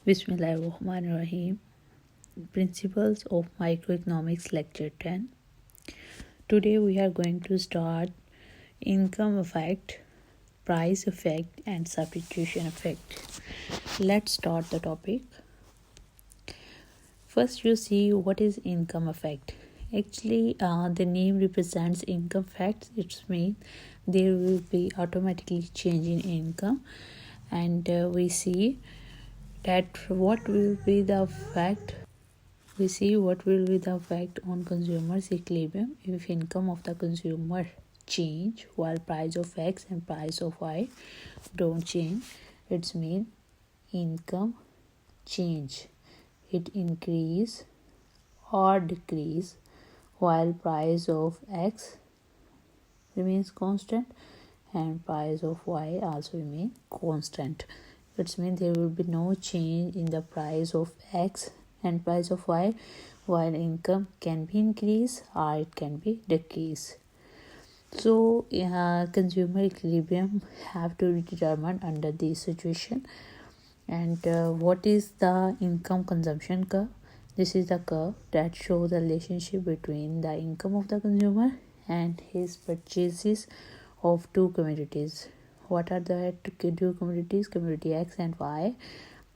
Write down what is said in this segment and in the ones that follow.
Bismillahirrahmanirrahim. Principles of Microeconomics Lecture 10. Today we are going to start income effect, price effect and substitution effect. Let's start the topic. First you see what is income effect. Actually the name represents income facts. It means there will be automatically change in income, and we see that what will be the effect on consumers equilibrium if income of the consumer change while price of X and price of Y don't change. It's mean income change, it increase or decrease while price of X remains constant and price of Y also remain constant. It means there will be no change in the price of X and price of Y, while income can be increased or it can be decreased. So consumer equilibrium have to be determined under this situation. And what is the income consumption curve? This is the curve that shows the relationship between the income of the consumer and his purchases of two commodities. What are the two commodities? Commodity X and Y,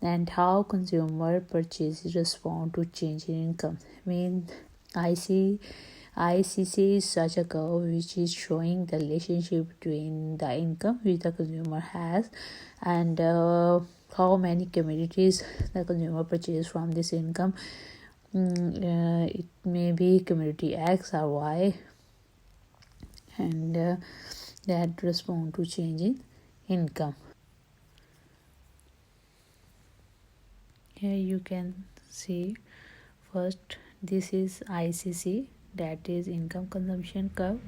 and how consumer purchases respond to change in income. ICC is such a curve which is showing the relationship between the income which the consumer has and how many commodities the consumer purchases from this income. It may be commodity X or Y, and that respond to change in income. Here you can see first this is ICC, that is income consumption curve,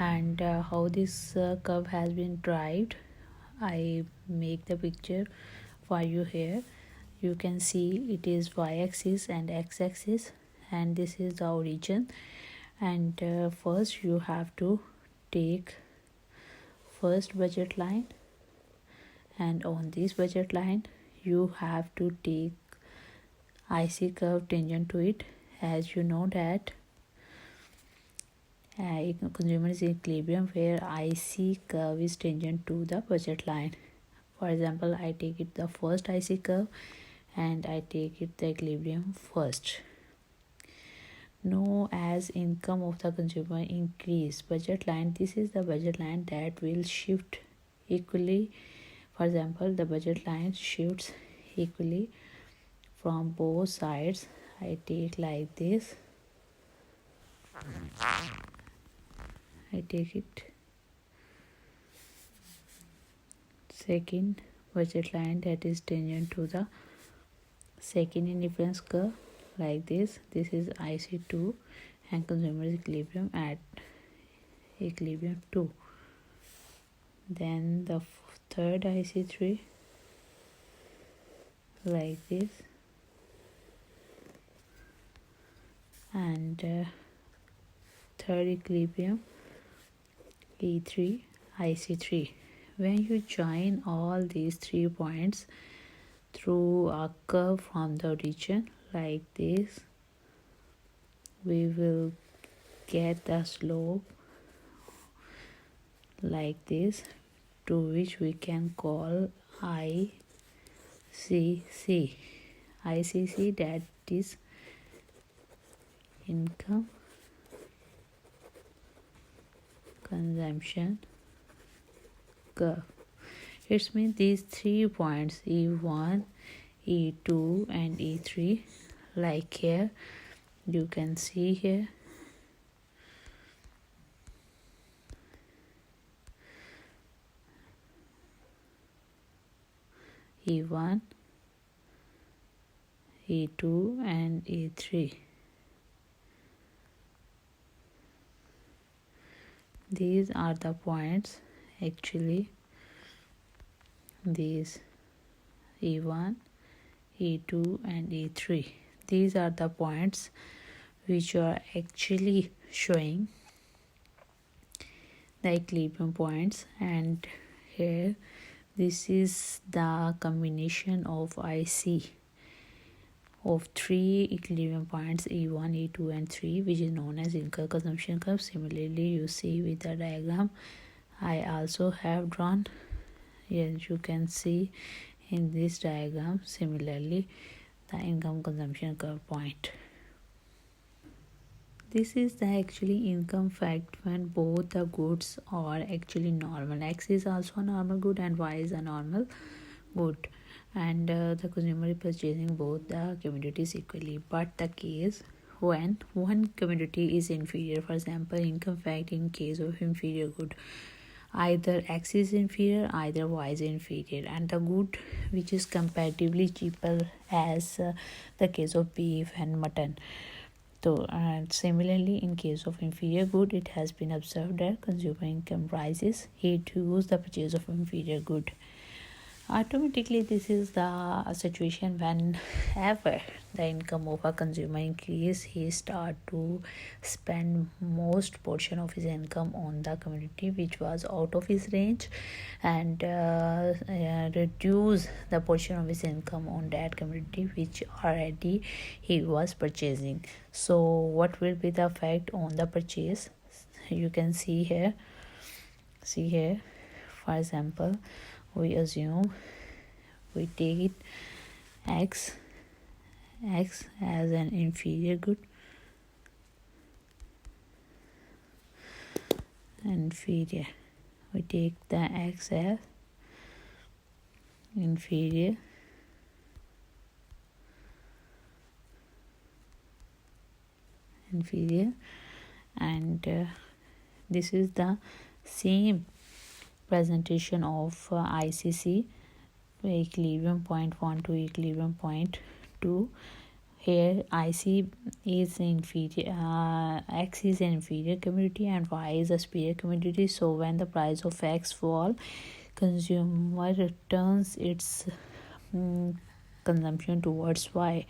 and how this curve has been derived. I make the picture for you here. You can see it is y-axis and x-axis, and this is the origin. And first you have to take first budget line, and on this budget line you have to take IC curve tangent to it. As you know that consumer is equilibrium where IC curve is tangent to the budget line. For example, I take it the first IC curve and I take it the equilibrium first. Know as income of the consumer increase budget line, this is the budget line that will shift equally. For example, the budget line shifts equally from both sides. I take like this. I take it second budget line that is tangent to the second indifference curve like this. This is IC2 and consumer equilibrium at equilibrium 2. Then the third IC3 like this, and third equilibrium E3 IC3. When you join all these 3 points through a curve from the origin like this, we will get the slope like this, to which we can call ICC. ICC, that is income consumption curve. It means these 3 points E1, E2 and E3, like here you can see here, E1, E2 and E3. These are the points, actually these E1, E2 and E3. These are the points which are actually showing the equilibrium points, and here this is the combination of IC of three equilibrium points E1, E2 and 3, which is known as income consumption curve. Similarly, you see with the diagram I also have drawn. Yes, you can see in this diagram similarly the income consumption curve point. This is the actually income fact when both the goods are actually normal. X is also a normal good and Y is a normal good, and the consumer is purchasing both the commodities equally. But the case when one commodity is inferior, for example, income fact in case of inferior good, either X is inferior, either Y is inferior, and the good which is comparatively cheaper, as the case of beef and mutton. So, similarly, in case of inferior good, it has been observed that consumer income rises. He choose the purchase of inferior good. Automatically, this is the situation whenever the income of a consumer increase, he start to spend most portion of his income on the commodity which was out of his range, and reduce the portion of his income on that commodity which already he was purchasing. So what will be the effect on the purchase? You can see here. For example, we assume we take it x as an inferior good, we take the x as inferior, and this is the same presentation of ICC, equilibrium point 1 to equilibrium point 2. Here IC is inferior, X is an inferior commodity and Y is a superior commodity. So when the price of X fall, consumer returns its consumption towards Y,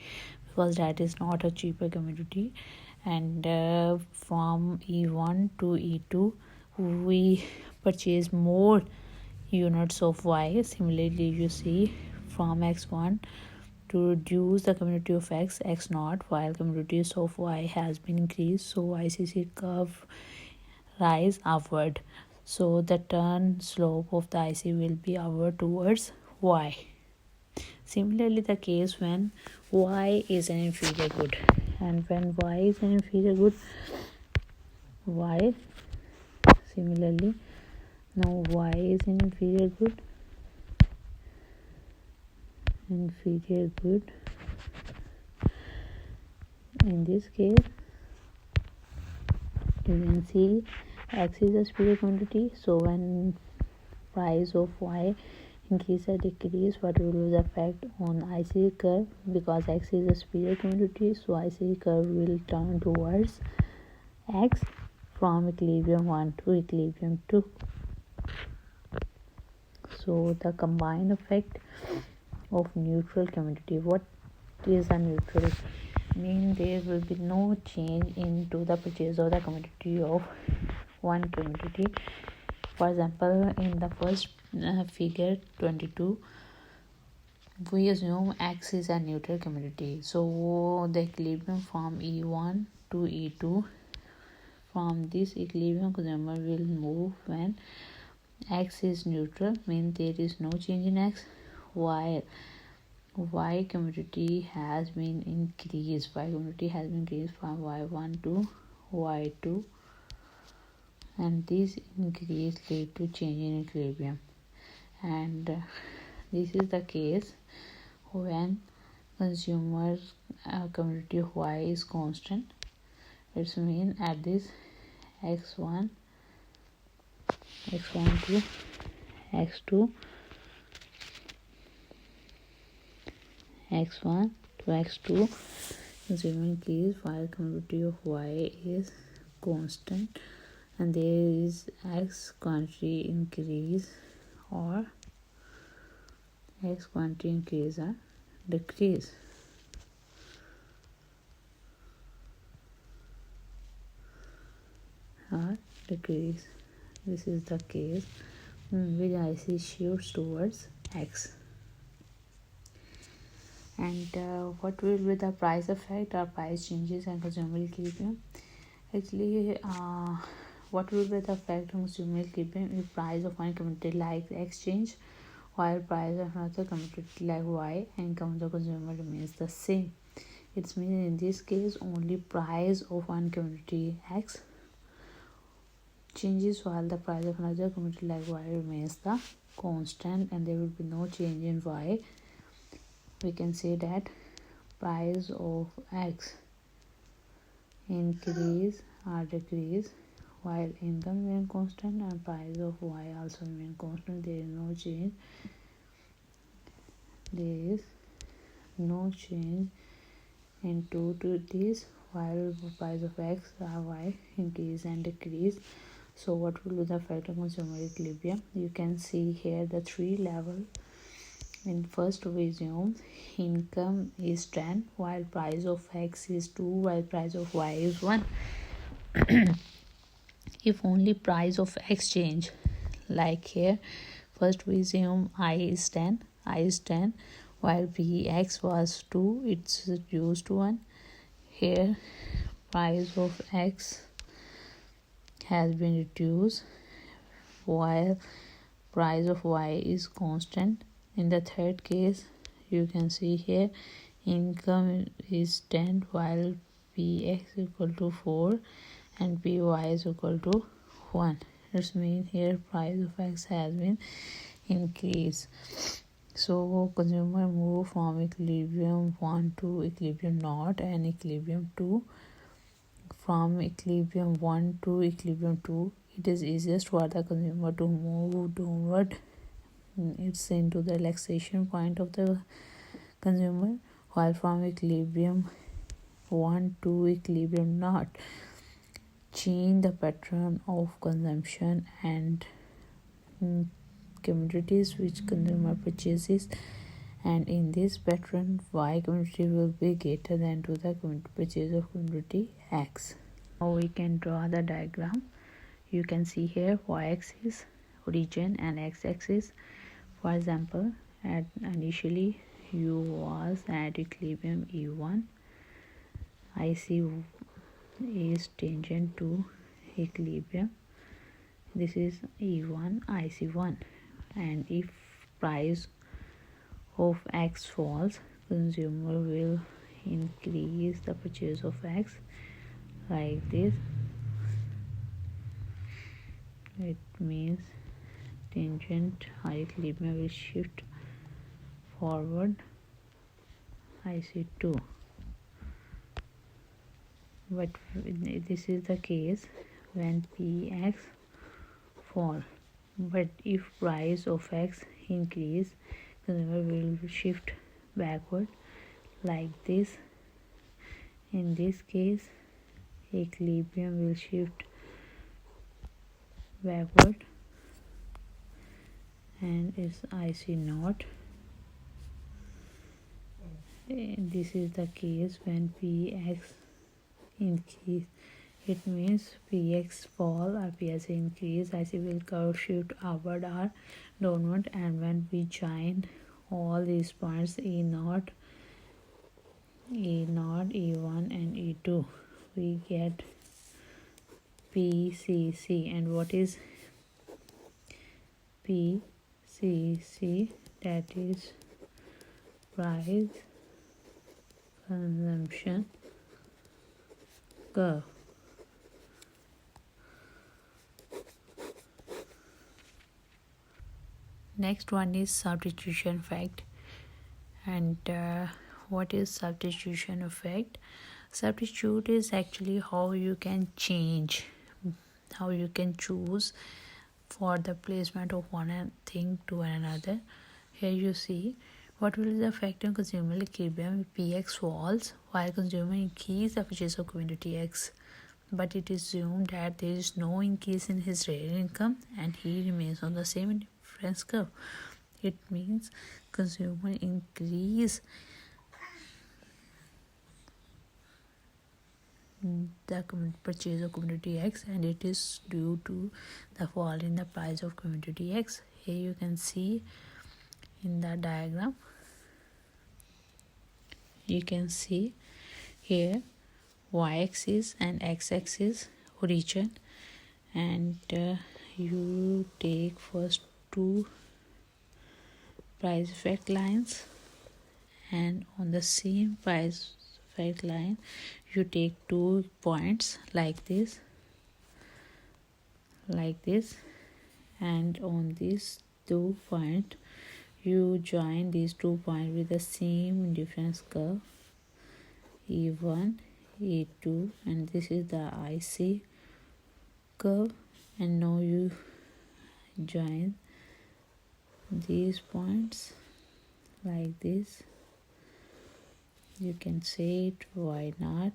because that is not a cheaper commodity. And from E1 to E2, we purchase more units of Y. Similarly, you see from X1 to reduce the commodity of X naught, while commodities of Y has been increased, so ICC curve rise upward. So the turn slope of the IC will be upward towards Y. Similarly, the case when Y is an inferior good, and when Y is an inferior good, similarly, now Y is an inferior good, in this case you can see X is a superior quantity. So when price of Y increase or decrease, what will be the effect on IC curve? Because X is a superior quantity, so IC curve will turn towards X from equilibrium 1 to equilibrium 2. So the combined effect of neutral commodity. What is a neutral? Mean there will be no change into the purchase of the commodity of one commodity. For example, in the first figure 22, we assume X is a neutral commodity. So the equilibrium from E1 to E2, from this equilibrium consumer will move when X is neutral, means there is no change in X, while Y commodity has been increased. From Y1 to Y2, and this increase lead to change in equilibrium. And this is the case when consumer commodity Y is constant. It means at this X1 to X2, X1 to X2, consumer increase while commodity of Y is constant, and there is X quantity increase or X quantity increase or decrease. This is the case which IC shifts towards X. And what will be the price effect or price changes and consumer equilibrium? Actually, what will be the effect on consumer equilibrium if price of one commodity like exchange while price of another commodity like Y and income of the consumer remains the same? It means in this case only price of one commodity X changes while the price of another commodity like Y remains the constant, and there will be no change in Y. We can say that price of X increase or decrease while income remain constant, and price of Y also remain constant. There is no change. There is no change into this while price of X or Y increase and decrease. So what will be the effect of consumer equilibrium? You can see here the three level. In first we assume income is 10 while price of X is 2 while price of Y is 1. If only price of X change, like here, first we assume I is 10 while Px was 2, it's reduced to 1. Here price of X has been reduced while price of Y is constant. In the third case, you can see here income is 10 while Px equal to 4 and Py is equal to 1. This means here price of X has been increased. So consumer move from equilibrium 1 to equilibrium naught and equilibrium 2. From equilibrium 1 to equilibrium 2, it is easiest for the consumer to move downward. It's into the relaxation point of the consumer, while from equilibrium 1 to equilibrium naught, change the pattern of consumption and commodities which consumer purchases, and in this pattern Y commodity will be greater than to the purchase of commodity X. Now we can draw the diagram. You can see here y-axis origin and x-axis. For example, at initially U was at equilibrium E1, IC is tangent to equilibrium. This is E1 IC1, and if price of X falls, consumer will increase the purchase of X like this. It means tangent equilibrium will shift forward IC2. But this is the case when Px fall. But if price of X increase, consumer will shift backward like this. In this case, equilibrium will shift backward and it's IC naught. This is the case when Px increase. It means Px fall or Px increase, IC will curve shift upward or downward, and when we join all these points E0, E1 and E2, we get PCC. And what is PCC? That is price consumption curve. Next one is substitution effect. And what is substitution effect? Substitute is actually how you can change, how you can choose for the placement of one thing to another. Here you see what will be the effect on consumer equilibrium if Px falls while consumer increase the purchase of commodity X. But it is assumed that there is no increase in his real income and he remains on the same difference curve. It means consumer increase the purchase of commodity X, and it is due to the fall in the price of commodity X. Here you can see in the diagram you can see here y-axis and x-axis origin, and you take first two price effect lines, and on the same price effect line you take 2 points like this, and on these 2 points you join these 2 points with the same difference curve E1, E2, and this is the IC curve. And now you join these points like this. You can say it y0,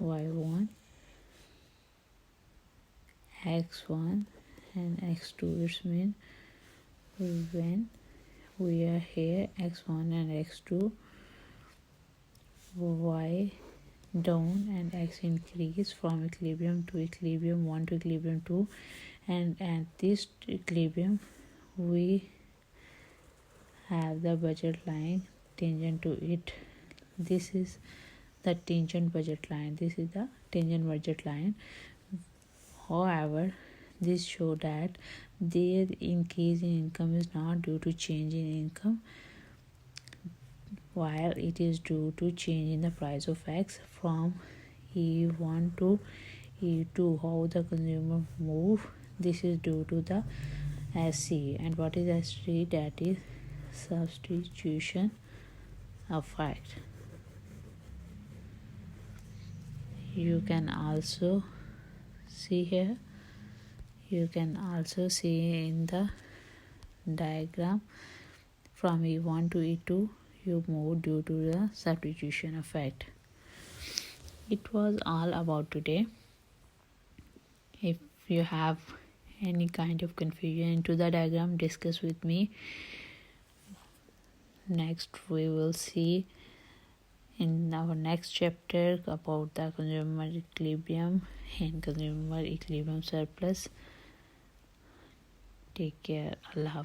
y1, x1 and x2. It's mean when we are here x1 and x2, y down and x increase from equilibrium to equilibrium 1 to equilibrium 2, and at this equilibrium we have the budget line tangent to it. This is the tangent budget line. This is the tangent budget line. However, this show that their increase in income is not due to change in income, while it is due to change in the price of X from E1 to E2. How the consumer move, this is due to the SC. And what is SC? That is substitution effect. You can also see here, you can also see in the diagram from E1 to E2 you move due to the substitution effect. It was all about today. If you have any kind of confusion into the diagram, discuss with me. Next we will see in our next chapter about the consumer equilibrium and consumer equilibrium surplus. Take care. Allah Hafiz.